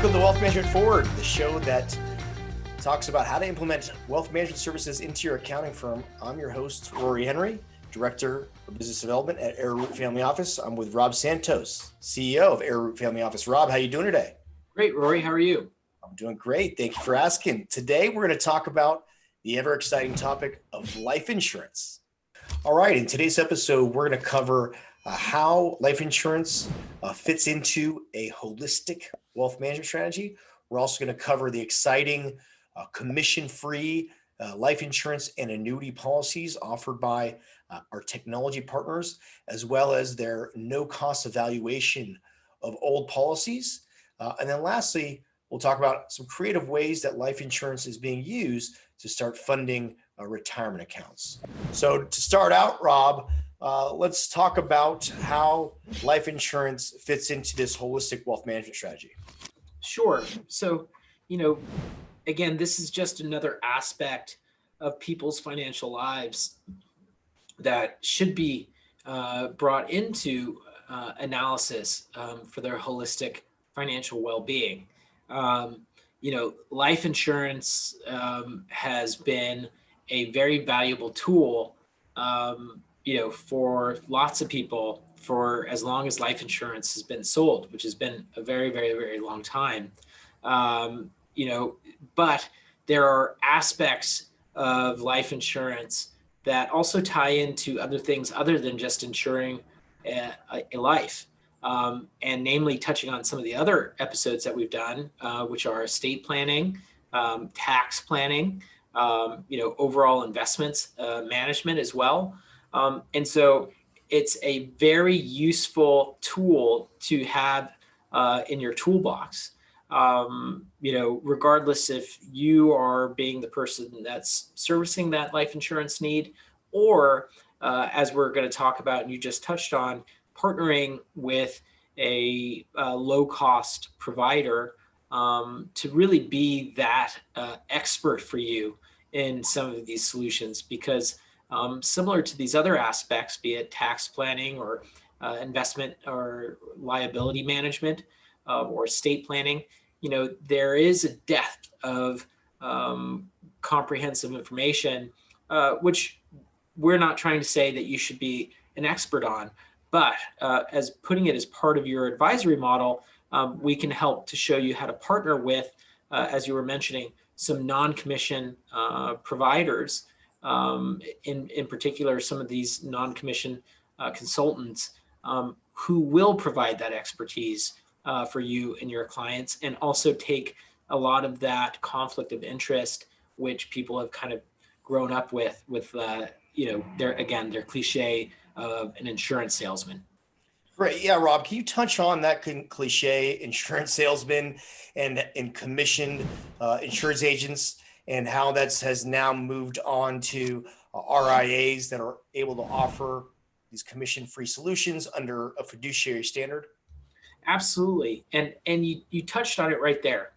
Welcome to Wealth Management Forward, the show that talks about how to implement wealth management services into your accounting firm. I'm your host, Rory Henry, Director of Business Development at Arrowroot Family Office. I'm with Rob Santos, CEO of Arrowroot Family Office. Rob, how are you doing today? Great, Rory. How are you? I'm doing great. Thank you for asking. Today, we're going to talk about the ever-exciting topic of life insurance. All right, in today's episode, we're going to cover how life insurance fits into a holistic wealth management strategy. We're also going to cover the exciting commission-free life insurance and annuity policies offered by our technology partners, as well as their no-cost evaluation of old policies. And then lastly, we'll talk about some creative ways that life insurance is being used to start funding retirement accounts. So to start out, Rob, let's talk about how life insurance fits into this holistic wealth management strategy. Sure. So, again, this is just another aspect of people's financial lives that should be brought into analysis for their holistic financial well-being. Life insurance has been a very valuable tool, for lots of people for as long as life insurance has been sold, which has been a very, very, very long time. But there are aspects of life insurance that also tie into other things other than just insuring a life. And namely touching on some of the other episodes that we've done, which are estate planning, tax planning, overall investments management as well. And so it's a very useful tool to have in your toolbox, regardless if you are being the person that's servicing that life insurance need, or as we're going to talk about and you just touched on, partnering with a low-cost provider to really be that expert for you in some of these solutions. Because similar to these other aspects, be it tax planning or investment or liability management or estate planning, there is a depth of comprehensive information, which we're not trying to say that you should be an expert on. But as putting it as part of your advisory model, we can help to show you how to partner with, as you were mentioning, some non-commission providers, in particular, some of these non-commission consultants who will provide that expertise for you and your clients, and also take a lot of that conflict of interest, which people have kind of grown up with their cliche of an insurance salesman. Great. Yeah, Rob, can you touch on that cliche insurance salesman and commissioned insurance agents, and how that has now moved on to RIAs that are able to offer these commission-free solutions under a fiduciary standard? Absolutely. And you touched on it right there.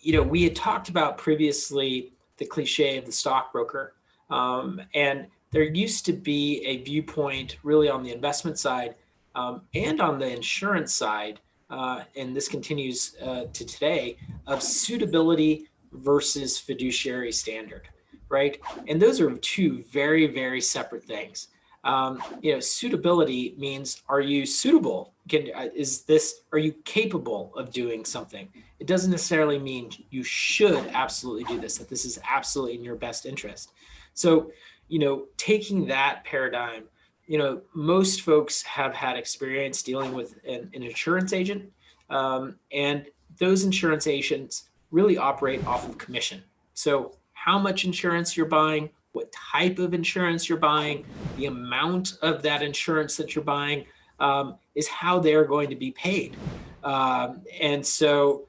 We had talked about previously the cliche of the stockbroker. And there used to be a viewpoint really on the investment side and on the insurance side, and this continues to today, of suitability versus fiduciary standard, right? And those are two very, very separate things. Suitability means, are you suitable? Are you capable of doing something? It doesn't necessarily mean you should absolutely do this, that this is absolutely in your best interest. So, taking that paradigm, most folks have had experience dealing with an insurance agent, and those insurance agents really operate off of commission. So how much insurance you're buying, what type of insurance you're buying, the amount of that insurance that you're buying is how they're going to be paid. And so,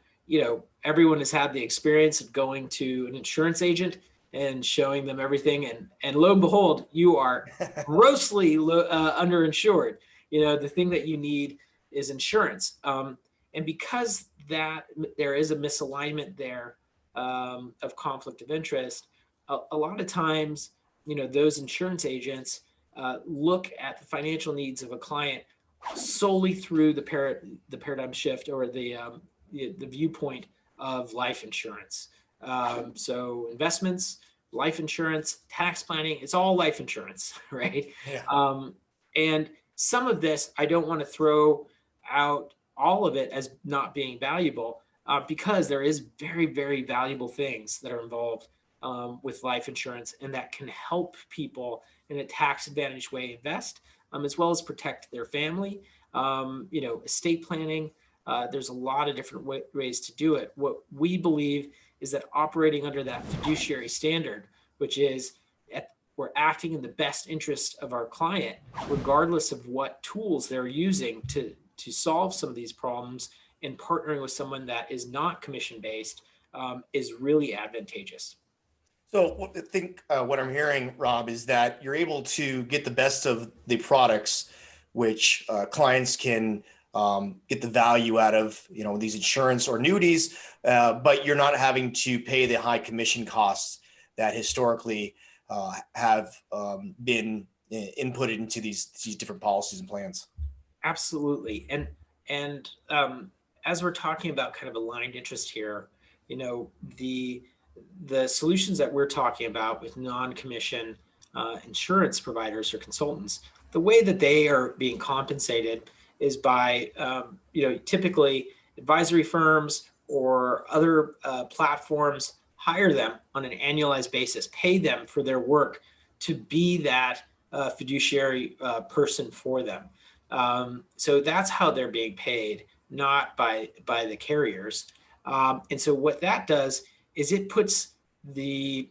everyone has had the experience of going to an insurance agent and showing them everything. And lo and behold, you are grossly underinsured. The thing that you need is insurance. And because that there is a misalignment there of conflict of interest, a lot of times, those insurance agents look at the financial needs of a client solely through the paradigm shift or the viewpoint of life insurance. So investments, life insurance, tax planning, it's all life insurance, right? Yeah. And some of this, I don't want to throw out all of it as not being valuable, because there is very, very valuable things that are involved with life insurance and that can help people in a tax advantage way invest, as well as protect their family. Estate planning. There's a lot of different ways to do it. What we believe is that operating under that fiduciary standard, which is we're acting in the best interest of our client, regardless of what tools they're using to solve some of these problems, and partnering with someone that is not commission based is really advantageous. So what I'm hearing, Rob, is that you're able to get the best of the products, which clients can get the value out of, these insurance or annuities, but you're not having to pay the high commission costs that historically have been inputted into these different policies and plans. Absolutely. And as we're talking about kind of aligned interest here, the solutions that we're talking about with non-commission insurance providers or consultants, the way that they are being compensated is by typically advisory firms or other platforms hire them on an annualized basis, pay them for their work to be that fiduciary person for them. So that's how they're being paid, not by the carriers. And so what that does is it puts the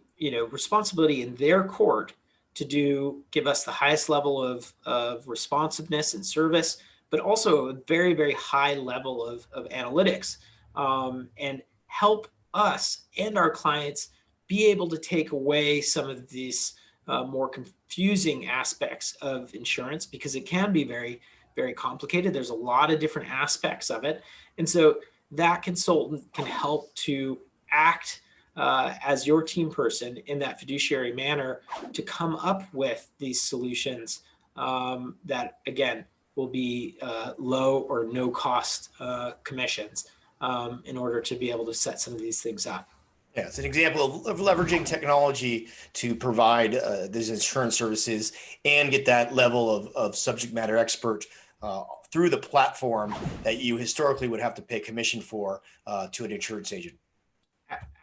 responsibility in their court to give us the highest level of responsiveness and service, but also a very, very high level of analytics, and help us and our clients be able to take away some of these more confusing aspects of insurance, because it can be very, very complicated. There's a lot of different aspects of it. And so that consultant can help to act as your team person in that fiduciary manner to come up with these solutions that, again, will be low or no cost commissions in order to be able to set some of these things up. Yeah, it's an example of leveraging technology to provide these insurance services and get that level of subject matter expert through the platform that you historically would have to pay commission for to an insurance agent.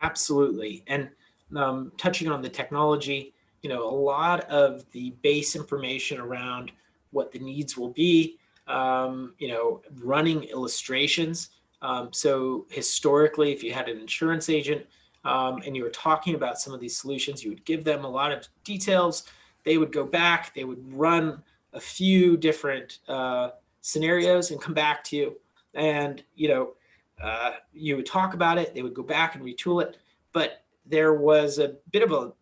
Absolutely. And touching on the technology, a lot of the base information around what the needs will be, running illustrations. So historically, if you had an insurance agent and you were talking about some of these solutions, you would give them a lot of details. They would go back, they would run a few different scenarios and come back to you. And, you would talk about it, they would go back and retool it. But there was a bit of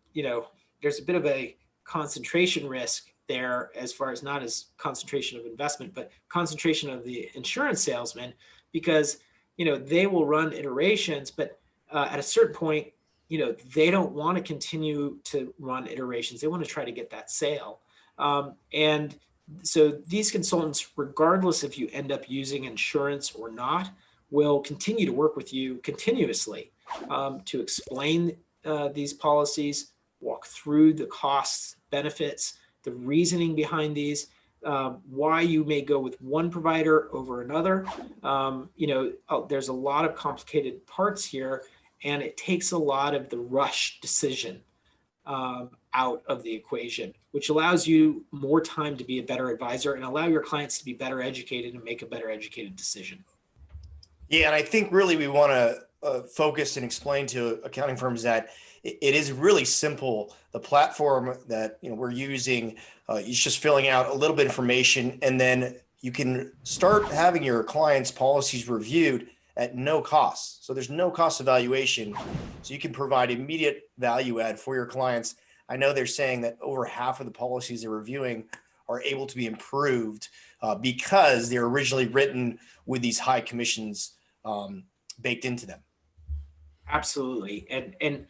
there's a bit of a concentration risk there, as far as not as concentration of investment, but concentration of the insurance salesman, because, they will run iterations, but at a certain point, they don't want to continue to run iterations. They want to try to get that sale. And so these consultants, regardless if you end up using insurance or not, will continue to work with you continuously to explain these policies, walk through the costs, benefits, the reasoning behind these, why you may go with one provider over another. There's a lot of complicated parts here, and it takes a lot of the rush decision out of the equation, which allows you more time to be a better advisor and allow your clients to be better educated and make a better educated decision. Yeah, and I think really we want to focus and explain to accounting firms that it is really simple. The platform that we're using is just filling out a little bit of information, and then you can start having your clients' policies reviewed at no cost. So there's no cost evaluation. So you can provide immediate value add for your clients. I know they're saying that over half of the policies they're reviewing are able to be improved because they're originally written with these high commissions baked into them. Absolutely. And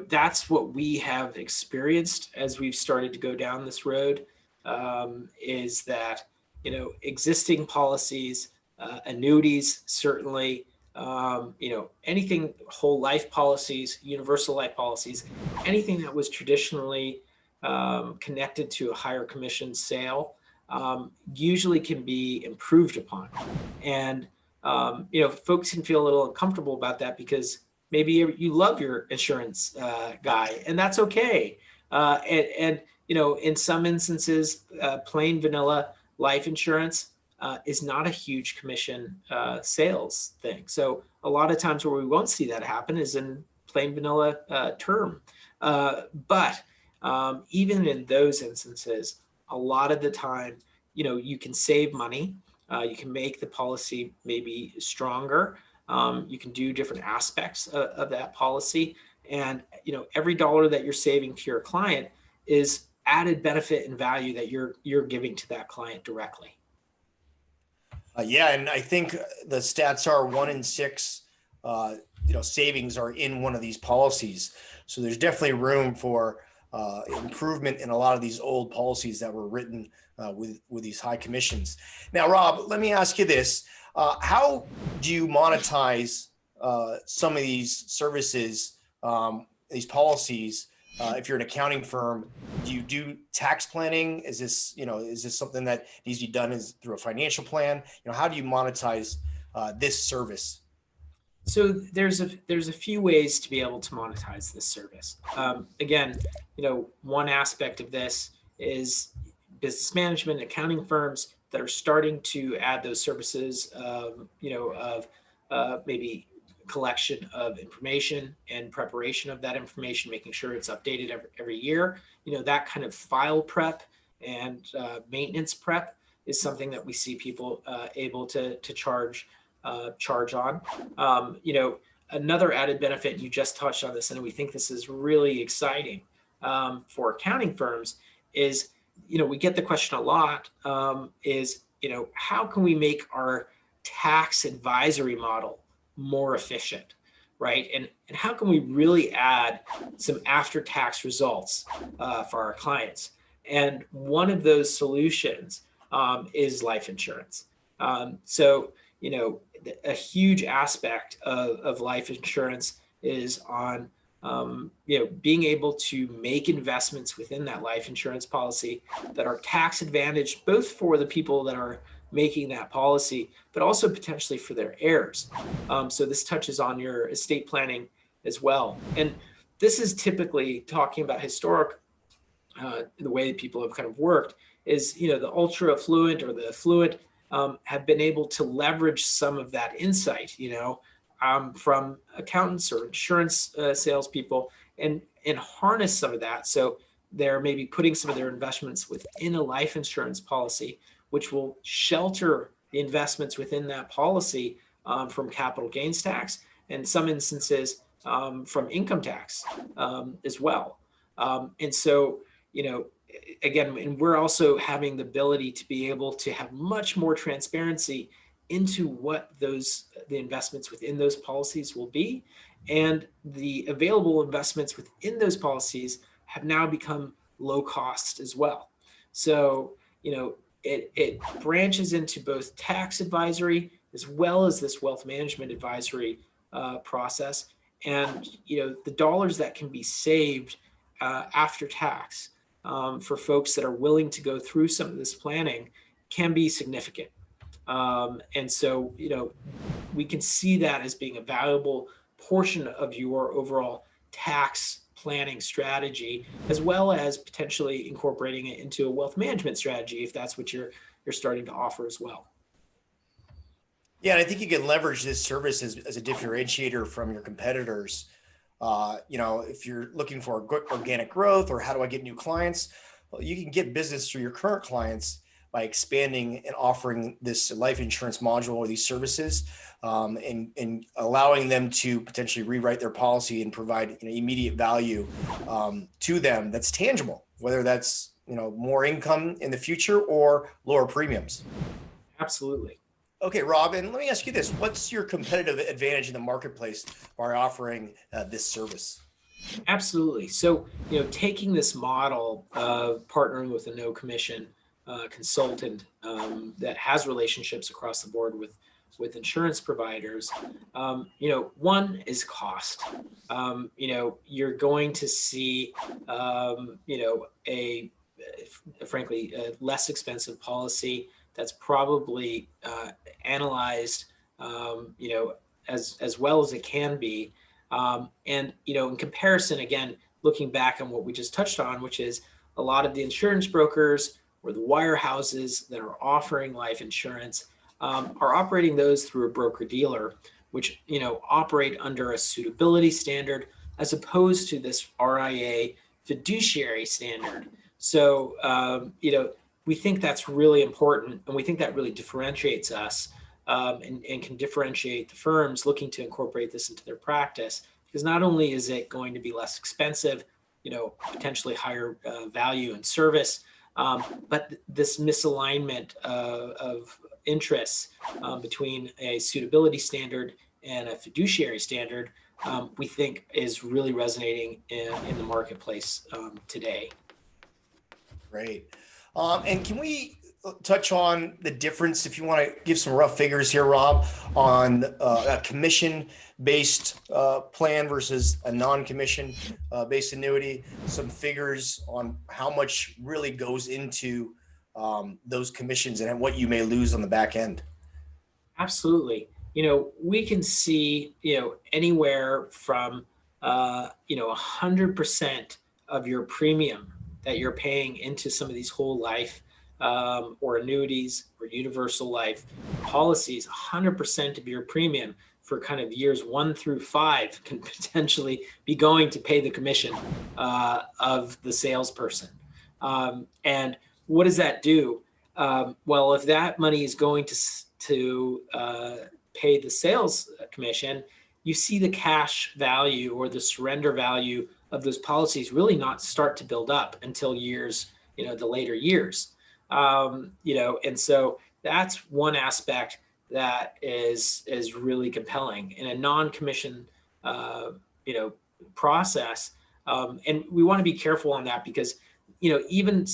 that's what we have experienced as we've started to go down this road, is that, existing policies, annuities, certainly, anything, whole life policies, universal life policies, anything that was traditionally connected to a higher commission sale usually can be improved upon. And, folks can feel a little uncomfortable about that because maybe you love your insurance guy, and that's okay. In some instances, plain vanilla life insurance is not a huge commission sales thing. So a lot of times where we won't see that happen is in plain vanilla term. But even in those instances, a lot of the time, you can save money. You can make the policy maybe stronger. You can do different aspects of that policy. And, every dollar that you're saving to your client is added benefit and value that you're giving to that client directly. Yeah, and I think the stats are 1 in 6, savings are in one of these policies. So there's definitely room for improvement in a lot of these old policies that were written with these high commissions. Now, Rob, let me ask you this: how do you monetize some of these services, these policies? If you're an accounting firm, do you do tax planning? Is this something that needs to be done through a financial plan? How do you monetize this service? So there's a few ways to be able to monetize this service. Again, one aspect of this is business management, accounting firms that are starting to add those services, of maybe collection of information and preparation of that information, making sure it's updated every year. That kind of file prep and maintenance prep is something that we see people able to charge on. Another added benefit, and you just touched on this, and we think this is really exciting for accounting firms, is we get the question a lot, is how can we make our tax advisory model more efficient, right? And how can we really add some after-tax results for our clients? And one of those solutions is life insurance. So a huge aspect of life insurance is on being able to make investments within that life insurance policy that are tax advantaged, both for the people that are making that policy, but also potentially for their heirs. So this touches on your estate planning as well. And this is typically talking about historic, the way that people have kind of worked is, the ultra affluent or the affluent have been able to leverage some of that insight, from accountants or insurance salespeople, and harness some of that. So they're maybe putting some of their investments within a life insurance policy, which will shelter the investments within that policy from capital gains tax, and in some instances from income tax as well. And so, again, and we're also having the ability to be able to have much more transparency into what the investments within those policies will be. And the available investments within those policies have now become low cost as well. So, it branches into both tax advisory as well as this wealth management advisory process. And, the dollars that can be saved after tax for folks that are willing to go through some of this planning can be significant. And so, we can see that as being a valuable portion of your overall tax planning strategy, as well as potentially incorporating it into a wealth management strategy if that's what you're starting to offer as well. Yeah, and I think you can leverage this service as a differentiator from your competitors. If you're looking for organic growth or how do I get new clients, well, you can get business through your current clients by expanding and offering this life insurance module or these services, and allowing them to potentially rewrite their policy and provide immediate value to them that's tangible, whether that's more income in the future or lower premiums. Absolutely. Okay, Robin, let me ask you this. What's your competitive advantage in the marketplace by offering this service? Absolutely. So, taking this model of partnering with a no commission consultant that has relationships across the board with insurance providers, one is cost. You're going to see, a frankly a less expensive policy that's probably analyzed, as well as it can be. And in comparison, again, looking back on what we just touched on, which is a lot of the insurance brokers or the wirehouses that are offering life insurance are operating those through a broker dealer, which operate under a suitability standard as opposed to this RIA fiduciary standard. So we think that's really important, and we think that really differentiates us, and can differentiate the firms looking to incorporate this into their practice. Because not only is it going to be less expensive, potentially higher value and service, but this misalignment of interests between a suitability standard and a fiduciary standard, we think is really resonating in the marketplace today. Great. And can we touch on the difference, if you want to give some rough figures here, Rob, on a commission-based plan versus a non-commission based annuity, some figures on how much really goes into those commissions and what you may lose on the back end? Absolutely. We can see, anywhere from, 100% of your premium that you're paying into some of these whole life or annuities or universal life policies. 100% of your premium for kind of years 1 through 5 can potentially be going to pay the commission of the salesperson. And what does that do? Well, if that money is going to pay the sales commission, you see the cash value or the surrender value of those policies really not start to build up until years, the later years. And so that's one aspect that is really compelling in a non-commission, process. And we want to be careful on that because, even,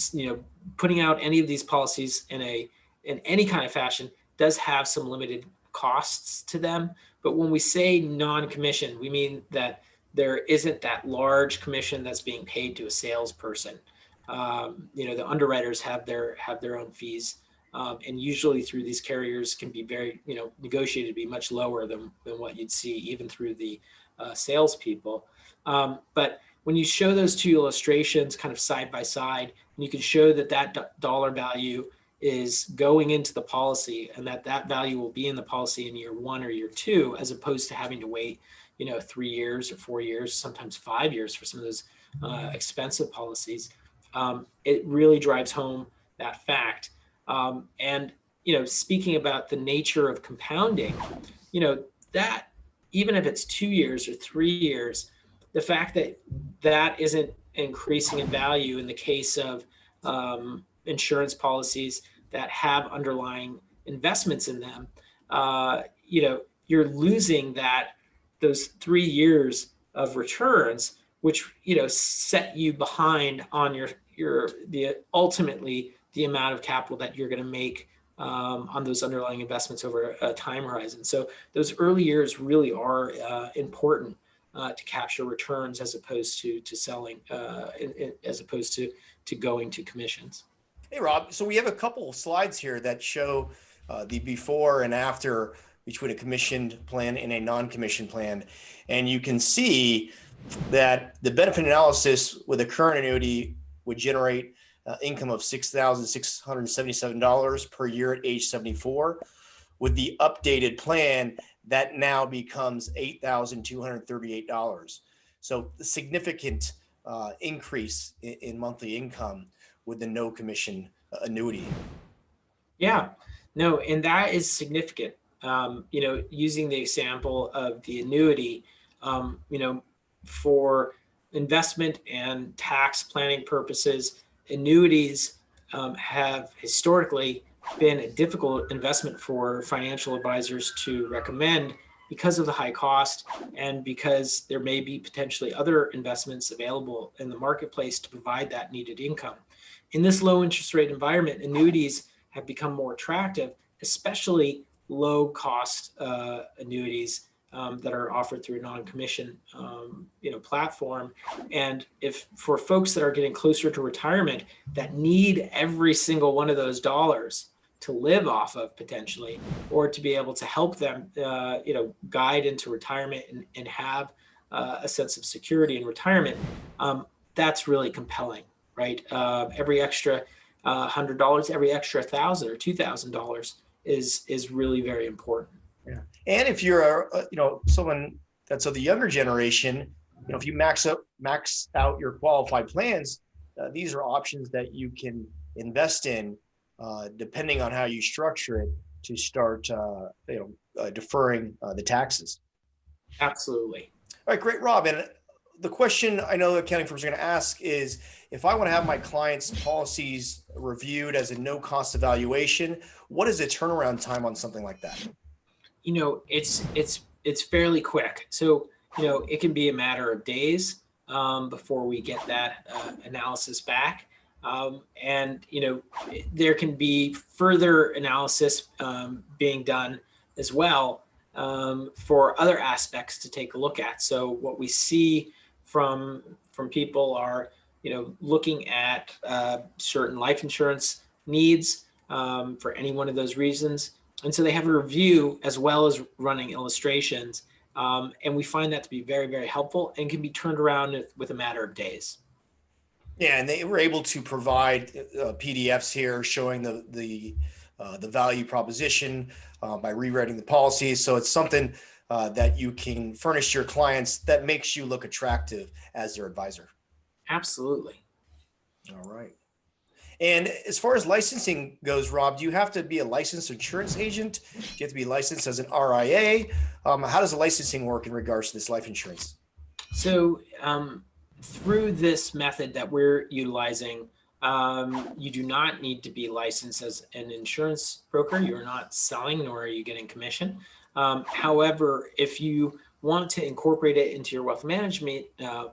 putting out any of these policies in any kind of fashion does have some limited costs to them. But when we say non-commission, we mean that there isn't that large commission that's being paid to a salesperson. The underwriters have their own fees, and usually through these carriers can be very, negotiated to be much lower than what you'd see even through the salespeople. But when you show those two illustrations kind of side by side, and you can show that dollar value is going into the policy and that value will be in the policy in year 1 or year 2, as opposed to having to wait, 3 years or 4 years, sometimes 5 years for some of those expensive policies. It really drives home that fact. And, speaking about the nature of compounding, that even if it's 2 years or 3 years, the fact that isn't increasing in value in the case of insurance policies that have underlying investments in them, you're losing those 3 years of returns, which set you behind on ultimately the amount of capital that you're going to make on those underlying investments over a time horizon. So those early years really are important to capture returns as opposed to selling, as opposed to going to commissions. Hey, Rob. So we have a couple of slides here that show the before and after between a commissioned plan and a non-commissioned plan. And you can see that the benefit analysis with a current annuity would generate income of $6,677 per year at age 74. With the updated plan, that now becomes $8,238. So a significant increase in monthly income with the no commission annuity. Yeah, no, and that is significant. Using the example of the annuity, for investment and tax planning purposes, annuities have historically been a difficult investment for financial advisors to recommend because of the high cost and because there may be potentially other investments available in the marketplace to provide that needed income. In this low interest rate environment, annuities have become more attractive, especially low cost annuities that are offered through a non-commission platform. And if for folks that are getting closer to retirement that need every single one of those dollars to live off of potentially, or to be able to help them guide into retirement and have a sense of security in retirement, that's really compelling, right? Every extra $100, every extra $1,000 or $2,000 is really very important. Yeah. And if you're someone that's of the younger generation, if you max out your qualified plans, these are options that you can invest in, depending on how you structure it, to start deferring the taxes. Absolutely. All right, great, Rob. And the question I know accounting firms are going to ask is, if I want to have my clients' policies reviewed as a no-cost evaluation, what is the turnaround time on something like that? It's fairly quick. So, it can be a matter of days before we get that analysis back. And there can be further analysis being done as well for other aspects to take a look at. So what we see from people are, looking at certain life insurance needs for any one of those reasons. And so they have a review as well as running illustrations. And we find that to be very, very helpful and can be turned around with a matter of days. Yeah, and they were able to provide PDFs here showing the value proposition by rewriting the policies. So it's something that you can furnish your clients that makes you look attractive as their advisor. Absolutely. All right. And as far as licensing goes, Rob, do you have to be a licensed insurance agent? Do you have to be licensed as an RIA? How does the licensing work in regards to this life insurance? So through this method that we're utilizing, you do not need to be licensed as an insurance broker. You're not selling, nor are you getting commission. However, if you want to incorporate it into your wealth management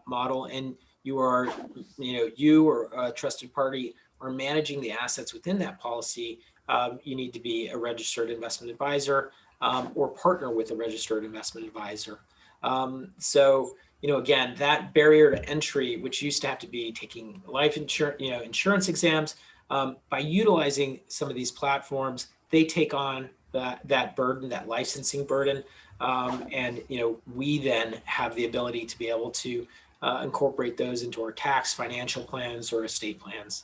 model, and you are, you or a trusted party are managing the assets within that policy, you need to be a registered investment advisor or partner with a registered investment advisor. So, again, that barrier to entry, which used to have to be taking life insurance, insurance exams, by utilizing some of these platforms, they take on that burden, that licensing burden. And, we then have the ability to be able to incorporate those into our tax, financial plans, or estate plans.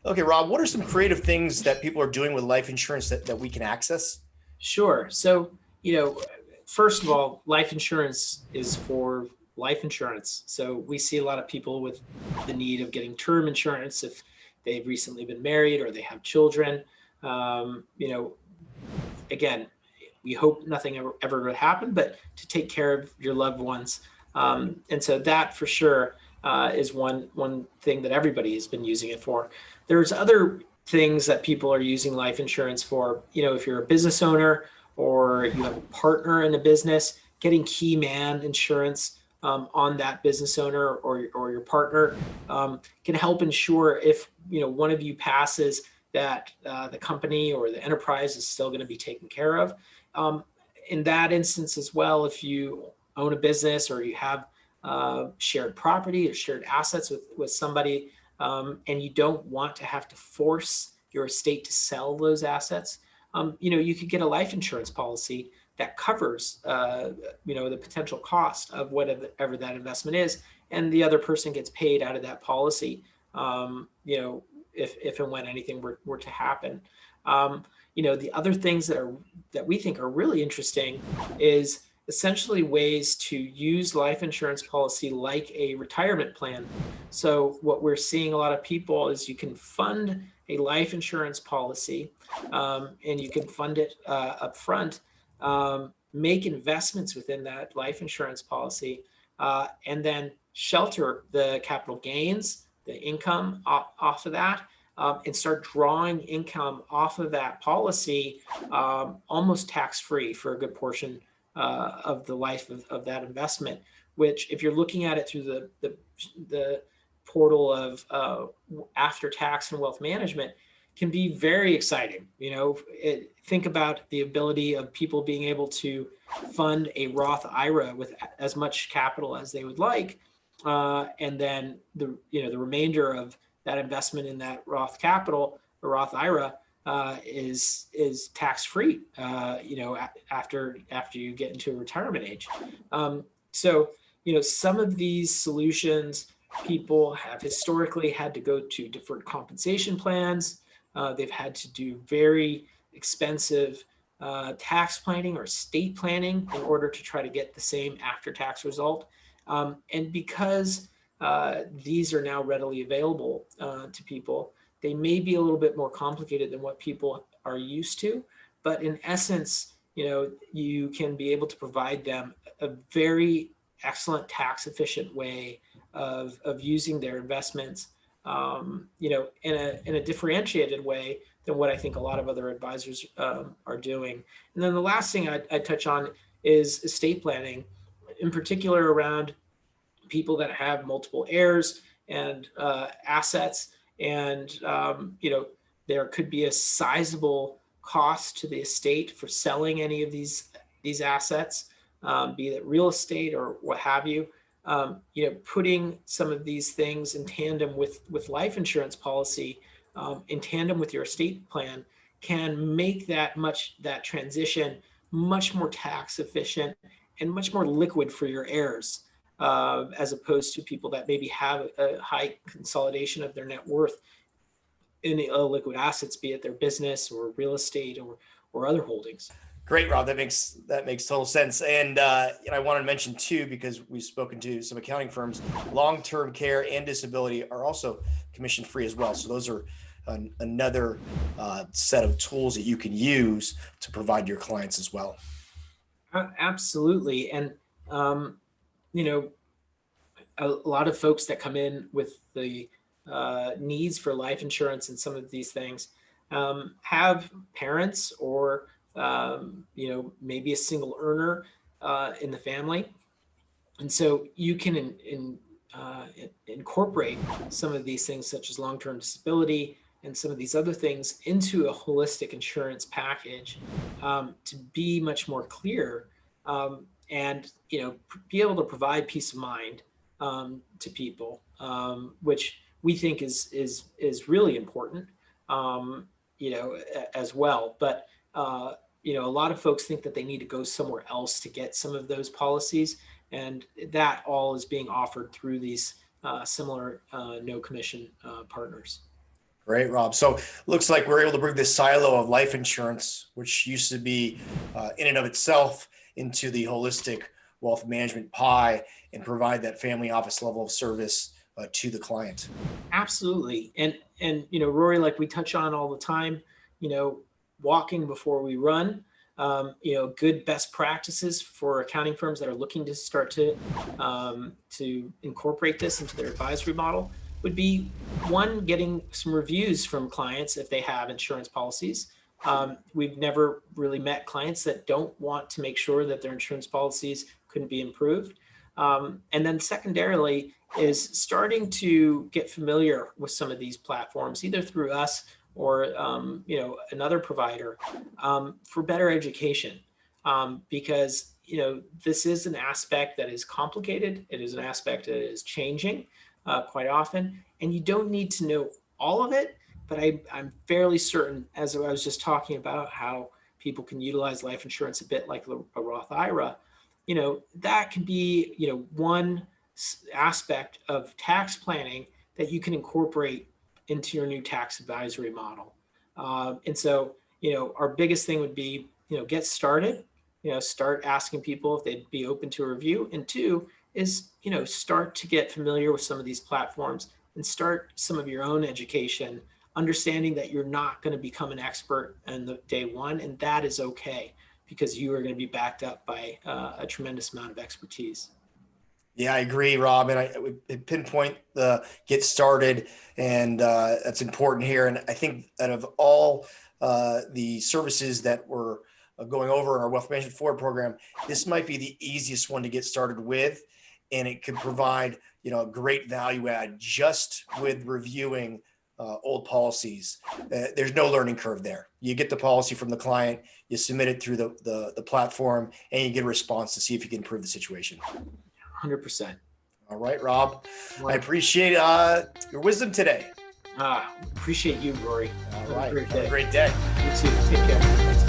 Okay, Rob, what are some creative things that people are doing with life insurance that we can access? Sure. So, first of all, life insurance is for life insurance. So we see a lot of people with the need of getting term insurance if they've recently been married or they have children. Again, we hope nothing ever would happen, but to take care of your loved ones. And so that for sure is one thing that everybody has been using it for. There's other things that people are using life insurance for. If you're a business owner or you have a partner in a business, getting key man insurance on that business owner or your partner can help ensure if one of you passes, that the company or the enterprise is still going to be taken care of. In that instance as well, if you own a business or you have shared property or shared assets with somebody, and you don't want to have to force your estate to sell those assets, you could get a life insurance policy that covers, the potential cost of whatever that investment is, and the other person gets paid out of that policy, if and when anything were to happen. The other things that we think are really interesting is essentially ways to use life insurance policy like a retirement plan. So what we're seeing a lot of people is you can fund a life insurance policy, and you can fund it up front, make investments within that life insurance policy, and then shelter the capital gains, the income off of that, and start drawing income off of that policy almost tax-free for a good portion of the life of that investment, which if you're looking at it through the portal of after tax and wealth management, can be very exciting. Think about the ability of people being able to fund a Roth IRA with as much capital as they would like, and then the remainder of that investment in that Roth capital, the Roth IRA, is tax free. After you get into a retirement age. So some of these solutions, people have historically had to go to deferred compensation plans. They've had to do very expensive tax planning or estate planning in order to try to get the same after-tax result. And because these are now readily available to people, they may be a little bit more complicated than what people are used to. But in essence, you can be able to provide them a very excellent tax efficient way of using their investments, in a differentiated way than what I think a lot of other advisors are doing. And then the last thing I'd touch on is estate planning, in particular around people that have multiple heirs and assets. And, there could be a sizable cost to the estate for selling any of these assets, be it real estate or what have you. Putting some of these things in tandem with life insurance policy, in tandem with your estate plan, can make that transition much more tax efficient and much more liquid for your heirs, as opposed to people that maybe have a high consolidation of their net worth in liquid assets, be it their business or real estate or other holdings. Great, Rob. That makes total sense. And I wanted to mention too, because we've spoken to some accounting firms, long-term care and disability are also commission-free as well. So those are another set of tools that you can use to provide your clients as well. Absolutely. And, a lot of folks that come in with the needs for life insurance and some of these things have parents or maybe a single earner in the family. And so you can incorporate some of these things, such as long-term disability and some of these other things, into a holistic insurance package to be much more clear, and be able to provide peace of mind to people, which we think is really important, as well. But a lot of folks think that they need to go somewhere else to get some of those policies, and that all is being offered through these similar no commission partners. Great, Rob. So looks like we're able to bring this silo of life insurance, which used to be in and of itself, into the holistic wealth management pie and provide that family office level of service to the client. Absolutely. And Rory, like we touch on all the time, walking before we run, good best practices for accounting firms that are looking to start to incorporate this into their advisory model would be, one, getting some reviews from clients if they have insurance policies. We've never really met clients that don't want to make sure that their insurance policies couldn't be improved. And then secondarily is starting to get familiar with some of these platforms, either through us or another provider, for better education, because this is an aspect that is complicated. It is an aspect that is changing quite often, and you don't need to know all of it. But I'm fairly certain, as I was just talking about, how people can utilize life insurance a bit like a Roth IRA. That can be one aspect of tax planning that you can incorporate into your new tax advisory model. And so, our biggest thing would be, get started, start asking people if they'd be open to a review. And two is, start to get familiar with some of these platforms and start some of your own education, understanding that you're not going to become an expert in the day one. And that is okay, because you are going to be backed up by a tremendous amount of expertise. Yeah, I agree, Rob. And I would pinpoint the get started, and that's important here. And I think out of all the services that we're going over in our wealth management forward program, this might be the easiest one to get started with, and it could provide a great value add just with reviewing old policies. There's no learning curve there. You get the policy from the client, you submit it through the platform, and you get a response to see if you can improve the situation. 100%. All right, Rob. I appreciate your wisdom today. Appreciate you, Rory. All right. Have a great day. You too. Take care.